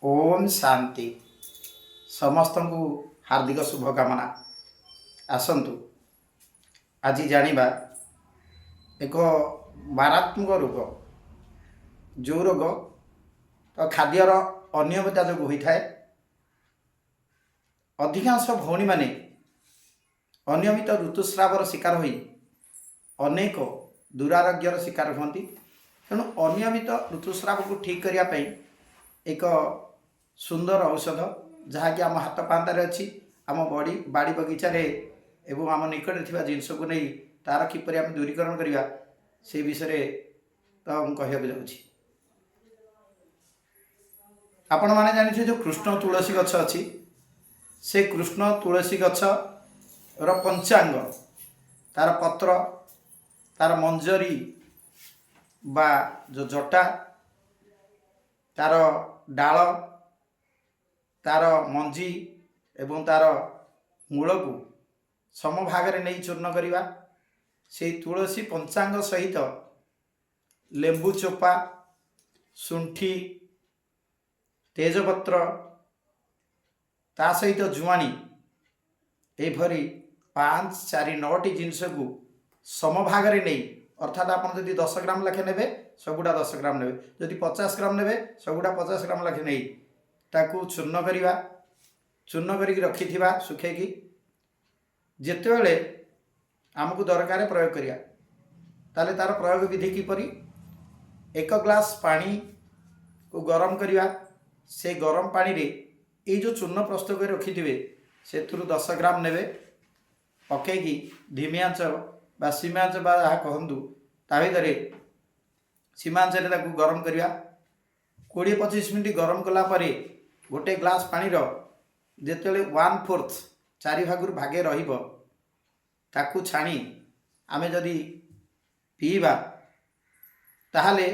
ओम शांति समस्त को हार्दिक शुभकामना। आसतु आज जानिबा एक मारात्मक रोग जो रोग तो खाद्यर अनियमितता जो होता है। अधिकांश भौणी माने अनियमित ऋतुस्रावर शिकार होई अनेक दुरारोग्यर शिकार होती। तेणु अनियमित ऋतुस्राव को ठीक करने एक सुंदर औषध जहाँकि आम हाथ पांतार अच्छी आम बड़ी बाड़ी बगीचारे एवं आम निकट थी जिनस को नहीं तार किपर आम दूरीकरण करवा से विषय तो मुझे कहूँ जाऊँगी। आपण मैंने जानी जो कृष्ण तुलसी गछ अच्छी से कृष्ण तुलसी गछ पंचांग तार पत्र तार मंजरी बा जो जटा तार डाल तार मंजी एवं तार मूल को समभाग नहीं चूर्ण करवा से तुलसी पंचांग सहित लेंबू चोपा शुंठी तेजपत्र ता सहित जुआणी एभरी 5 4 9टी जिनस को समभाग नहीं अर्थात आप 10 ग्राम लाखे ने सबुड़ा 10 ग्राम ने जदि 50 ग्राम ने सबुड़ा 50 ग्राम लाखे नहीं ताकू चूर्ण करवा चूर्ण कर रखि सुखेकी जितेबले आमको दरकार प्रयोग करिया ताले तार प्रयोग विधि किपरि 1 ग्लास पानी को गरम करवा से गरम पानी रे ये जो चूर्ण प्रस्तुत कर रखिथे से 10 ग्राम ने पकईकी धीमी आंच बा सीमा आंच बा कहतु ता भर सीमा आंच गरम करवा 20-25 मिनट गरम कलापर गोटे ग्लास पानी जिते 1/4 4 भाग भागे ताकू छाणी आमे जदि पीवा ताहले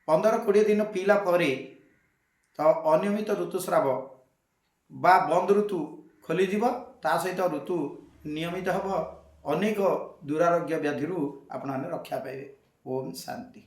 15-20 दिन पीला परे तो अनियमित ऋतुस्राव बा बंद ऋतु खोलीजिव ता सहित ऋतु नियमित हम अनेक दुरारोग्य व्याधि आपण रक्षा पाइबे। ओम शांति।